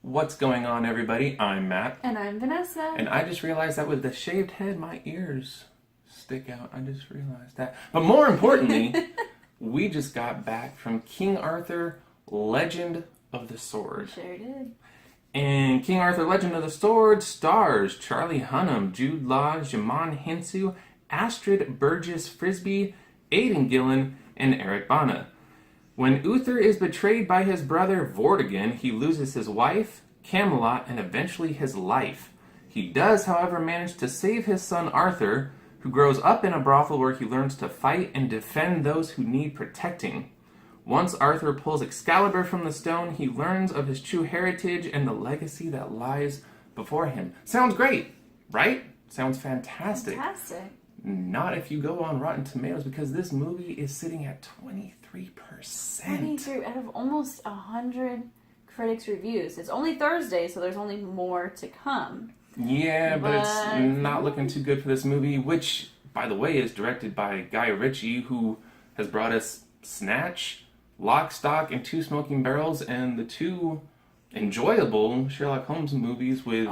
What's going on, everybody? I'm Matt. And I'm Vanessa. And I just realized that with the shaved head, my ears stick out. I just realized that. But more importantly, we just got back from King Arthur, Legend of the Sword. We sure did. And King Arthur, Legend of the Sword stars Charlie Hunnam, Jude Law, Djimon Hinsou, Astrid Burgess-Frisbee, Aidan Gillen, and Eric Bana. When Uther is betrayed by his brother Vortigern, he loses his wife, Camelot, and eventually his life. He does, however, manage to save his son Arthur, who grows up in a brothel where he learns to fight and defend those who need protecting. Once Arthur pulls Excalibur from the stone, he learns of his true heritage and the legacy that lies before him. Sounds great, right? Sounds fantastic. Fantastic. Not if you go on Rotten Tomatoes, because this movie is sitting at 23%. 23 out of almost 100 critics' reviews. It's only Thursday, so there's only more to come. Yeah, but it's not looking too good for this movie, which, by the way, is directed by Guy Ritchie, who has brought us Snatch, Lock, Stock, and Two Smoking Barrels, and the two enjoyable Sherlock Holmes movies with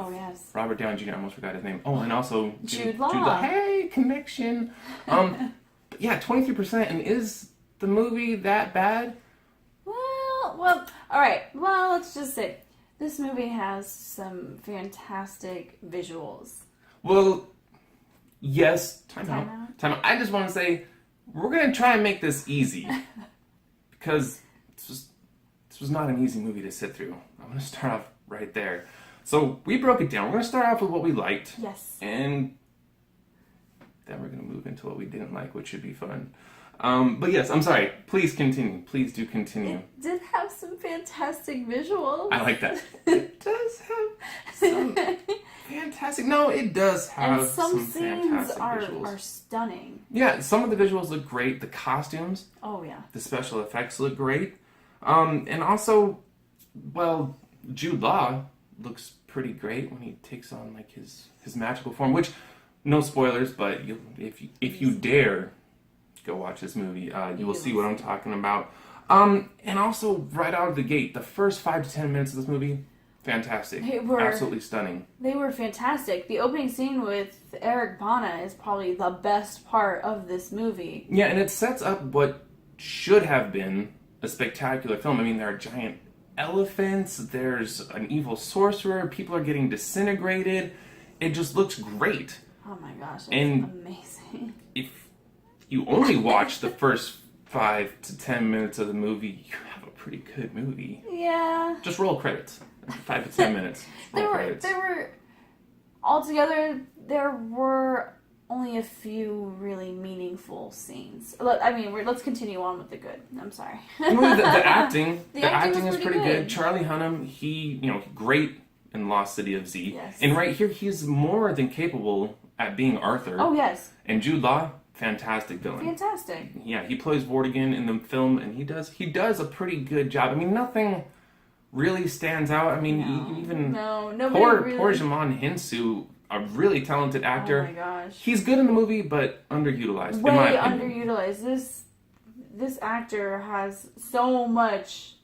Robert Downey Jr. I almost forgot his name. Oh, and also Jude Law. Hey, connection. But yeah, 23%. And is the movie that bad? Well, all right. Well, let's just say this movie has some fantastic visuals. Well, yes. Time out. I just want to say we're going to try and make this easy because this was not an easy movie to sit through. I'm going to start off right there. So we broke it down. We're going to start off with what we liked. Yes. And then we're going to move into what we didn't like, which should be fun. But yes, I'm sorry. Please continue. Please do continue. It did have some fantastic visuals. I like that. It does have some fantastic... No, it does have and some fantastic scenes visuals. are stunning. Yeah, some of the visuals look great. The costumes. Oh, yeah. The special effects look great. And also, well, Jude Law looks pretty great when he takes on like his magical form, which, no spoilers, but if you dare go watch this movie, you will see what I'm talking about. And also, right out of the gate, the first 5 to 10 minutes of this movie, fantastic. Absolutely stunning. They were fantastic. The opening scene with Eric Bana is probably the best part of this movie. Yeah, and it sets up what should have been a spectacular film. I mean, there are giant elephants, there's an evil sorcerer, people are getting disintegrated. It just looks great. Oh my gosh, that's amazing. If you only watch the first 5 to 10 minutes of the movie, you have a pretty good movie. Yeah. Just roll credits. 5 to 10 minutes. Altogether, there were only a few really meaningful scenes. I mean, let's continue on with the good. I'm sorry. The acting. The acting is pretty good. Charlie Hunnam, he, great in Lost City of Z. Yes. And right here, he's more than capable at being Arthur. Oh, yes. And Jude Law, fantastic villain. Fantastic. Yeah, he plays Vortigern in the film, and he does a pretty good job. I mean, nothing really stands out. I mean, poor Djimon Hinsou, a really talented actor. Oh my gosh. He's good in the movie, but underutilized. Way in my opinion. underutilized. This actor has so much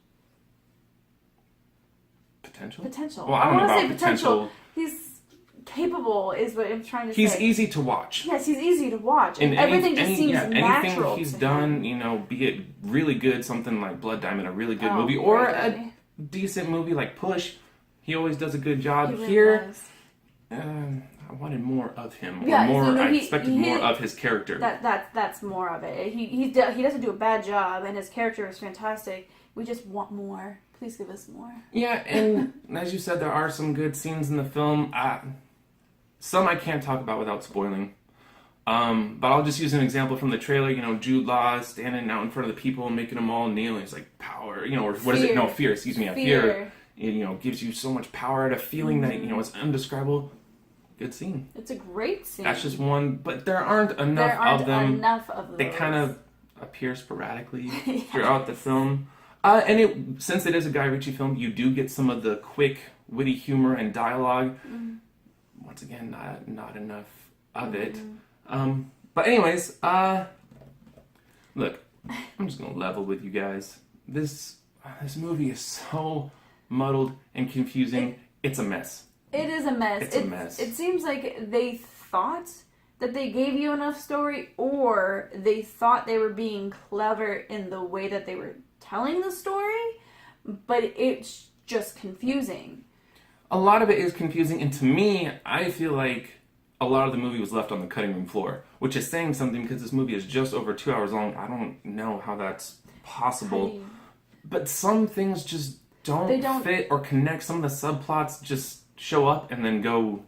potential. Well, I don't know about potential. He's capable, is what I'm trying to say. He's easy to watch. Yes, he's easy to watch, and everything just seems natural. Anything he's done, be it really good, something like Blood Diamond, a really good movie, or a decent movie like Push, he always does a good job. Here, I wanted more of him. I expected more of his character. That's more of it. He doesn't do a bad job, and his character is fantastic. We just want more. Please give us more. Yeah, and as you said, there are some good scenes in the film. Some I can't talk about without spoiling. But I'll just use an example from the trailer. Jude Law standing out in front of the people and making them all kneel. He's like, power, or what is it? No, fear. Excuse me. Fear. It, gives you so much power and a feeling that, it's indescribable. Good scene. It's a great scene. That's just one, but there aren't enough of them. Enough of those. They kind of appear sporadically throughout the film. And since it is a Guy Ritchie film, you do get some of the quick, witty humor and dialogue. Once again, not enough of it. But anyways, look, I'm just gonna level with you guys. This movie is so muddled and confusing. It's a mess. It is a mess. It's a mess. It seems like they thought that they gave you enough story, or they thought they were being clever in the way that they were telling the story, but it's just confusing. A lot of it is confusing, and to me, I feel like a lot of the movie was left on the cutting room floor, which is saying something because this movie is just over 2 hours long. I don't know how that's possible. But some things just don't fit or connect. Some of the subplots just show up and then go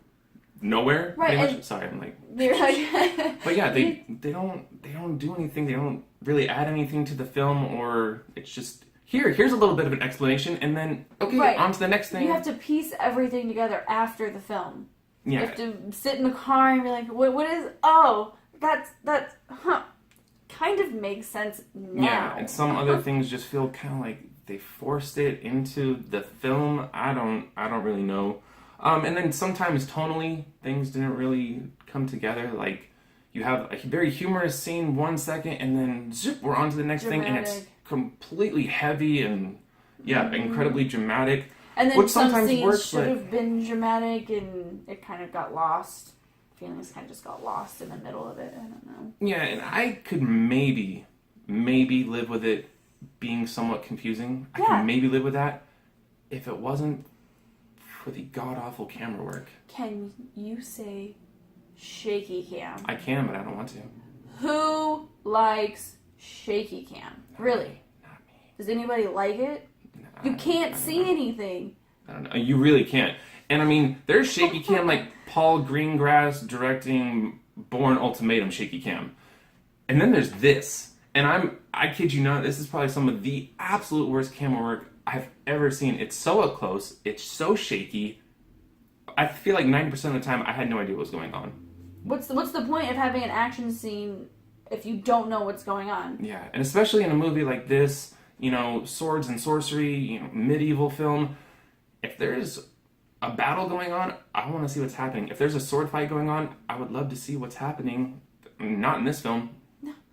nowhere. Right. Sorry, I'm like... You're like... But yeah, they don't do anything. They don't really add anything to the film, or it's just... Here's a little bit of an explanation, and then, on to the next thing. You have to piece everything together after the film. Yeah. You have to sit in the car and be like, what is... Oh, that's... Kind of makes sense now. Yeah, and some other things just feel kind of like they forced it into the film. I don't really know. And then sometimes tonally, things didn't really come together. Like, you have a very humorous scene 1 second, and then zip, we're on to the next thing, and it's completely heavy and, incredibly dramatic. And then which some sometimes scenes works, should have been dramatic, and it kind of got lost. Feelings kind of just got lost in the middle of it. I don't know. Yeah, and I could maybe live with it being somewhat confusing. I can maybe live with that if it wasn't for the god-awful camera work. Can you say shaky cam? I can, but I don't want to. Who likes shaky cam? Really? Not me. Does anybody like it? No, you can't see anything. I don't know. You really can't. And I mean, there's shaky cam like Paul Greengrass directing Bourne Ultimatum shaky cam. And then there's this. And I kid you not, this is probably some of the absolute worst camera work I've ever seen. It's so up close. It's so shaky. I feel like 90% of the time I had no idea what was going on. What's the point of having an action scene if you don't know what's going on? Yeah, and especially in a movie like this, swords and sorcery, medieval film, if there's a battle going on, I want to see what's happening. If there's a sword fight going on, I would love to see what's happening. Not in this film.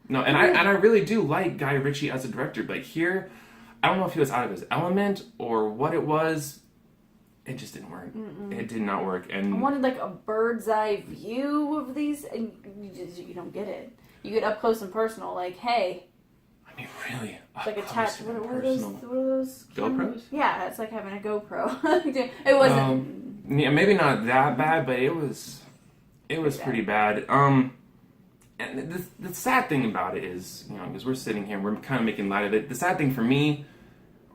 No, and I really do like Guy Ritchie as a director, but here, I don't know if he was out of his element or what it was. It just didn't work. It did not work. And I wanted like a bird's eye view of these, and you don't get it. You get up close and personal, like, hey. I mean, really? Like attached. What are those? GoPros? Yeah, it's like having a GoPro. It wasn't. Yeah, maybe not that bad, but it was pretty bad. And the sad thing about it is, because we're sitting here, we're kind of making light of it. The sad thing for me,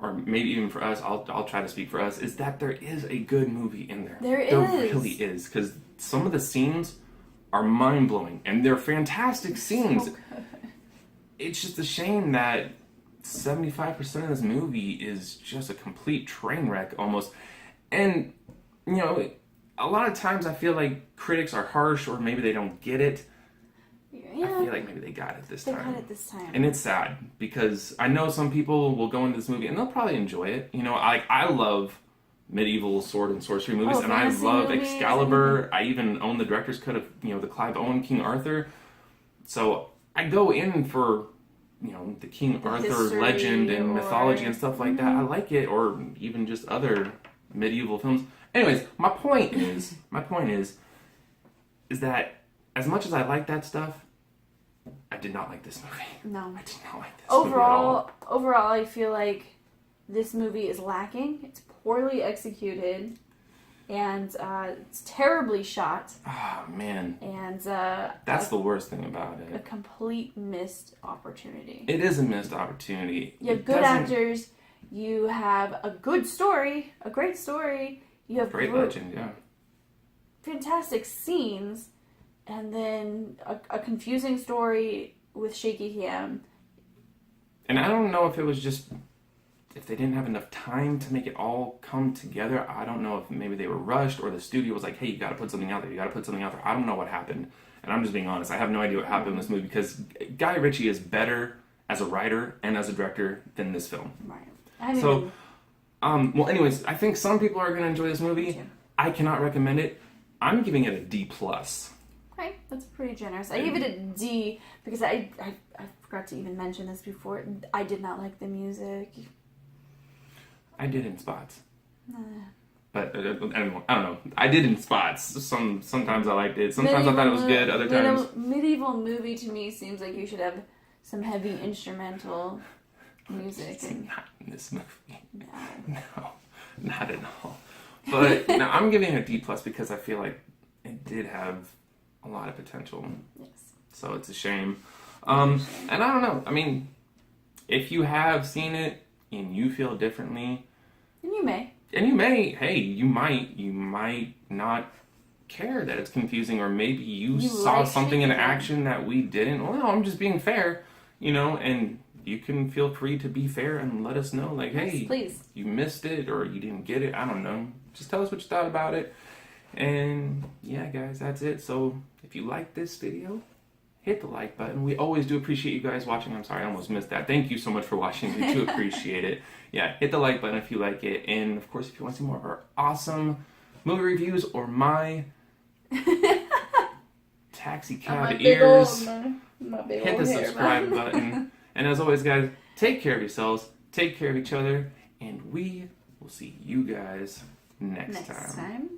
or maybe even for us, I'll try to speak for us, is that there is a good movie in there. There really is, because some of the scenes are mind-blowing, and they're fantastic scenes. So it's just a shame that 75% of this movie is just a complete train wreck, almost. And, a lot of times I feel like critics are harsh, or maybe they don't get it. Yeah. I feel like maybe they got it this time. They got it this time. And it's sad, because I know some people will go into this movie and they'll probably enjoy it. I love medieval sword and sorcery movies, and I love Excalibur. I even own the director's cut of, the Clive Owen King Arthur. So I go in for, the King Arthur legend and mythology and stuff like that. I like it, or even just other medieval films. Anyways, my point is that as much as I like that stuff, I did not like this movie. No. I did not like this movie at all. Overall, I feel like this movie is lacking. It's poorly executed, and it's terribly shot. Oh, man. And that's the worst thing about it. A complete missed opportunity. It is a missed opportunity. You have good actors. You have a good story, a great story. You have great legend, yeah. Fantastic scenes. And then a confusing story with shaky cam. And I don't know if it was just, if they didn't have enough time to make it all come together. I don't know if maybe they were rushed, or the studio was like, hey, you got to put something out there. I don't know what happened. And I'm just being honest. I have no idea what happened in this movie, because Guy Ritchie is better as a writer and as a director than this film. Right. Well, anyways, I think some people are going to enjoy this movie. I cannot recommend it. I'm giving it a D+. Okay, that's pretty generous. I gave it a D because I forgot to even mention this before. I did not like the music. I did in spots. But I don't know. I did in spots. Sometimes I liked it. Sometimes I thought it was good. Other times, medieval movie to me seems like you should have some heavy instrumental music. Not in this movie. No, not at all. But no, I'm giving it a D+ because I feel like it did have a lot of potential. Yes. So it's a shame. And I don't know. I mean, if you have seen it and you feel differently, and you may, hey, you might not care that it's confusing, or maybe you saw like something in it. action that we didn't. Well, no, I'm just being fair, and you can feel free to be fair and let us know, like, yes, hey, please. You missed it or you didn't get it. I don't know. Just tell us what you thought about it. And yeah, guys, that's it. So if you like this video, hit the like button. We always do appreciate you guys watching. I'm sorry, I almost missed that. Thank you so much for watching. We do appreciate it. Yeah, hit the like button if you like it. And of course, if you want to see more of our awesome movie reviews or my taxi cab ears, hit the subscribe button. And as always, guys, take care of yourselves, take care of each other, and we will see you guys next time.